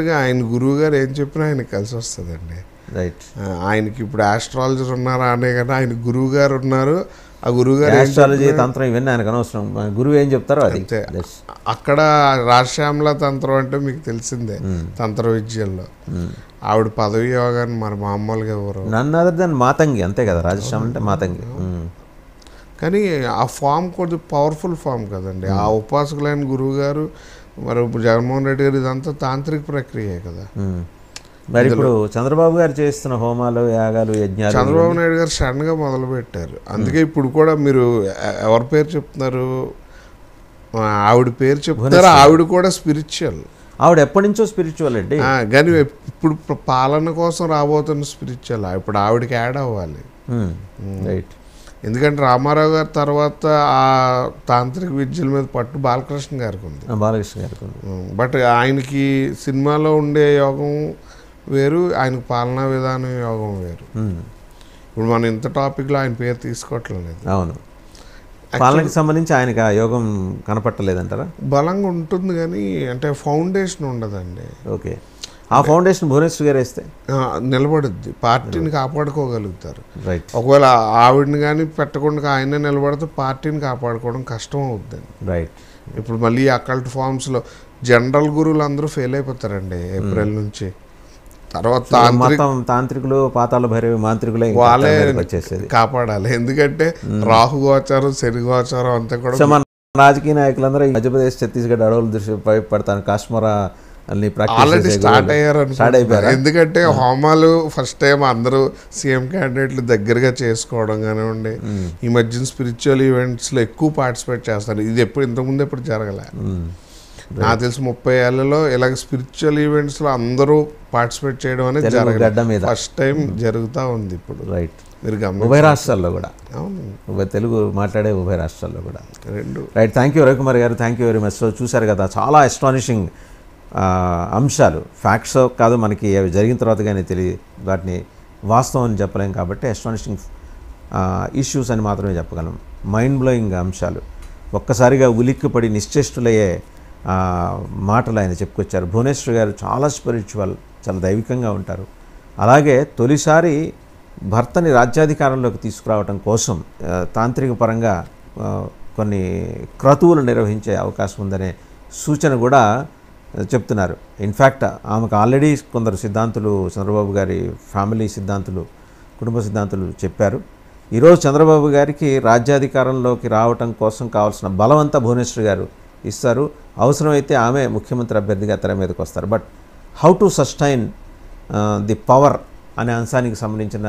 ఆయన గురువు గారు ఏం చెప్పినా ఆయనకి కలిసి వస్తుందండి. రైట్. ఆయనకి ఇప్పుడు ఆస్ట్రాలజర్ ఉన్నారా అనే కదా, ఆయన గురువు గారు ఉన్నారు. ఆ గురువు గారు ఆస్ట్రాలజీ తంత్రం ఇవన్నీ ఆయనకు అనవసరం. గురువు ఏం చెప్తారో అది అంతే. అక్కడ రాజశ్యామల తంత్రం అంటే మీకు తెలిసిందే, తంత్ర విద్యల్లో ఆవిడ పదవి యోగాన్ని మరి మామూలుగా ఎవరు నన్ను అదర్ దెన్ మాతంగి, అంతే కదా రాజశ్యామల అంటే మాతంగి. కానీ ఆ ఫామ్ కొద్దిగా పవర్ఫుల్ ఫామ్ కదండి. ఆ ఉపాసకులైన గురువు గారు మరి ఇప్పుడు జగన్మోహన్ రెడ్డి గారు ఇదంతా తాంత్రిక ప్రక్రియే కదా. మరి ఇప్పుడు చంద్రబాబు గారు చేస్తున్న హోమాలు, యాగాలు, యజ్ఞాలు చంద్రబాబు నాయుడు గారు సడన్గా మొదలు పెట్టారు. అందుకే ఇప్పుడు కూడా మీరు ఎవరి పేరు చెప్తున్నారు, ఆవిడ పేరు చెప్తారు. ఆవిడ కూడా స్పిరిచువల్. ఆవిడ ఎప్పటి నుంచో స్పిరిచువల్ అండి. కానీ ఇప్పుడు పాలన కోసం రాబోతున్న స్పిరిచువల్ ఇప్పుడు ఆవిడకి యాడ్ అవ్వాలి. రైట్. ఎందుకంటే రామారావు గారి తర్వాత ఆ తాంత్రిక విద్యల మీద పట్టు బాలకృష్ణ గారికి ఉంది. బాలకృష్ణ గారికి ఉంది. బట్ ఆయనకి సినిమాలో ఉండే యోగం వేరు, ఆయనకు పాలనా విధానం యోగం వేరు. ఇప్పుడు మనం ఇంత టాపిక్లో ఆయన పేరు తీసుకోవట్లేదు. అవును. పాలనకి సంబంధించి ఆయనకి ఆ యోగం కనపట్టలేదంటారా? బలంగా ఉంటుంది కానీ అంటే ఫౌండేషన్ ఉండదండి. ఓకే. ఆ ఫౌండేషన్ భువనేశ్వర్ గారు వేస్తే నిలబడుద్ది, పార్టీని కాపాడుకోగలుగుతారు. రైట్. ఒకవేళ ఆవిడని కానీ పెట్టకుండా ఆయనే నిలబడితే పార్టీని కాపాడుకోవడం కష్టం అవుద్దండి. రైట్. ఇప్పుడు మళ్ళీ అకల్ట్ ఫామ్స్లో జనరల్ గురువులు అందరూ ఫెయిల్ అయిపోతారండి ఏప్రిల్ నుంచి. తర్వాత తాంత్రికులు, పాతాళ భైరవి మాంత్రికులే వాళ్ళే వచ్చేసేది కాపాడాలి. ఎందుకంటే రాహు గోచారం, శని గోచారం అంతా కూడా. మన రాజకీయ నాయకులందరూ మధ్యప్రదేశ్, ఛత్తీస్గఢ్ అడవుల దృష్టి పడతాను, కాశ్మీరా ఆల్రెడీ స్టార్ట్ అయ్యారు. ఎందుకంటే హోమాలు ఫస్ట్ టైం అందరూ సీఎం క్యాండిడేట్లు దగ్గరగా చేసుకోవడం కానివ్వండి, ఈ మధ్యన స్పిరిచువల్ ఈవెంట్స్లో ఎక్కువ పార్టిసిపేట్ చేస్తారు. ఇది ఇంతకుముందు ఎప్పుడు జరగలే. నాకు తెలిసి 30 ఏళ్లలో ఇలాగ స్పిరిచువల్ ఈవెంట్స్లో అందరూ పార్టిసిపేట్ చేయడం అనేది జరగలేదు. ఫస్ట్ టైం జరుగుతూ ఉంది ఇప్పుడు. రైట్. మీరు ఉభయ రాష్ట్రాల్లో కూడా. అవును. తెలుగు మాట్లాడే ఉభయ రాష్ట్రాల్లో కూడా. రెండు. రైట్. థ్యాంక్ యూ రవికుమార్ గారు. Thank you very much. So చూశారు కదా, చాలా అస్టానిషింగ్ అంశాలు, ఫ్యాక్ట్స్ కాదు మనకి అవి జరిగిన తర్వాత కానీ వాటిని వాస్తవం అని చెప్పలేం కాబట్టి అస్టానిషింగ్ ఇష్యూస్ అని మాత్రమే చెప్పగలం. మైండ్ బ్లోయింగ్ అంశాలు, ఒక్కసారిగా ఉలిక్కిపడి నిశ్చేష్టులయ్యే మాటలు ఆయన చెప్పుకొచ్చారు. భువనేశ్వర్ గారు చాలా స్పిరిచువల్, చాలా దైవికంగా ఉంటారు. అలాగే తొలిసారి భర్తని రాజ్యాధికారంలోకి తీసుకురావడం కోసం తాంత్రిక పరంగా కొన్ని క్రతువులు నిర్వహించే అవకాశం ఉందనే సూచన కూడా చెప్తున్నారు. ఇన్ఫ్యాక్ట్ ఆమెకు ఆల్రెడీ కొందరు సిద్ధాంతులు, చంద్రబాబు గారి ఫ్యామిలీ సిద్ధాంతులు, కుటుంబ సిద్ధాంతులు చెప్పారు. ఈరోజు చంద్రబాబు గారికి రాజ్యాధికారంలోకి రావటం కోసం కావాల్సిన బలమంతా భువనేశ్వర్ గారు ఇస్తారు. అవసరమైతే ఆమె ముఖ్యమంత్రి అభ్యర్థిగా తెర మీదకి వస్తారు. But how to sustain the power అనే అంశానికి సంబంధించిన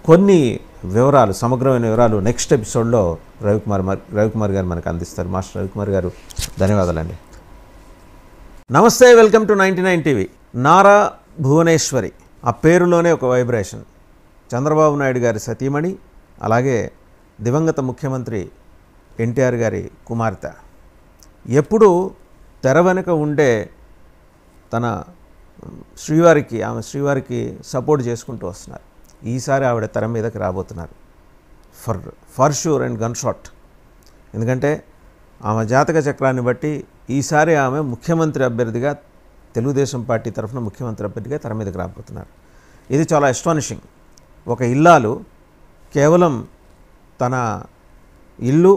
కొన్ని వివరాలు, సమగ్రమైన వివరాలు నెక్స్ట్ ఎపిసోడ్లో రవికుమార్ గారు మనకు అందిస్తారు. మాస్టర్ రవికుమార్ గారు, ధన్యవాదాలండి. నమస్తే, welcome to 99 TV. Nara Bhuvaneshwari, ఆ పేరులోనే ఒక వైబ్రేషన్. చంద్రబాబు నాయుడు గారి సతీమణి, అలాగే దివంగత ముఖ్యమంత్రి ఎన్టీఆర్ గారి కుమార్తె. ఎప్పుడు తెర వెనుక ఉండే తన ఆమె శ్రీవారికి సపోర్ట్ చేసుకుంటూ వస్తున్నారు. ఈసారి ఆవిడ తెర మీదకి రాబోతున్నారు for sure and gun shot. ఎందుకంటే ఆమె జాతక చక్రాన్ని బట్టి ఈసారి ఆమె ముఖ్యమంత్రి అభ్యర్థిగా, తెలుగుదేశం పార్టీ తరఫున ముఖ్యమంత్రి అభ్యర్థిగా తెర మీదకి రాబోతున్నారు. ఇది చాలా అస్టానిషింగ్. ఒక ఇల్లాలు కేవలం తన ఇల్లు,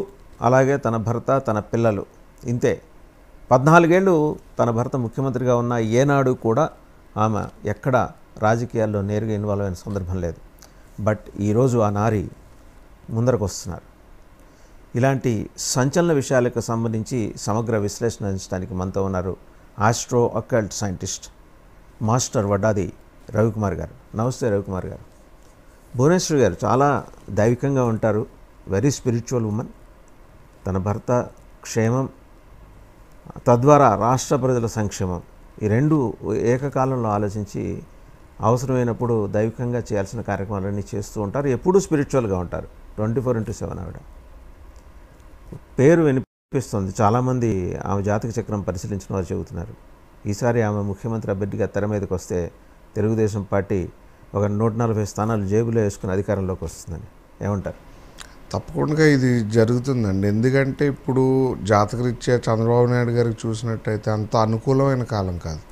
అలాగే తన భర్త, తన పిల్లలు, ఇంతే. 14 ఏళ్ళు తన భర్త ముఖ్యమంత్రిగా ఉన్న ఏనాడు కూడా ఆమె ఎక్కడ రాజకీయాల్లో నేరుగా ఇన్వాల్వ్ అయిన సందర్భం లేదు. బట్ ఈరోజు ఆ నారి ముందరకు వస్తున్నారు. ఇలాంటి సంచలన విషయాలకు సంబంధించి సమగ్ర విశ్లేషణ అందించడానికి మనతో ఉన్నారు astro occult scientist master Vaddadi Ravikumar గారు. నమస్తే రవికుమార్ గారు. భువనేశ్వర్ గారు చాలా దైవికంగా ఉంటారు, వెరీ స్పిరిచువల్ ఉమెన్. తన భర్త క్షేమం, తద్వారా రాష్ట్ర ప్రజల సంక్షేమం, ఈ రెండు ఏకకాలంలో ఆలోచించి అవసరమైనప్పుడు దైవికంగా చేయాల్సిన కార్యక్రమాలన్నీ చేస్తూ ఉంటారు. ఎప్పుడూ స్పిరిచువల్గా ఉంటారు. 24/7 ఆవిడ. పేరు వినిపిస్తుంది. చాలామంది ఆమె జాతక చక్రం పరిశీలించిన వారు చెబుతున్నారు, ఈసారి ఆమె ముఖ్యమంత్రి అభ్యర్థిగా తెర మీదకి వస్తే తెలుగుదేశం పార్టీ ఒక 140 స్థానాలు జేబులో వేసుకుని అధికారంలోకి వస్తుందని. ఏమంటారు? తప్పకుండా ఇది జరుగుతుందండి. ఎందుకంటే ఇప్పుడు జాతకరీత్యా చంద్రబాబు నాయుడు గారికి చూసినట్టయితే అంత అనుకూలమైన కాలం కాదు.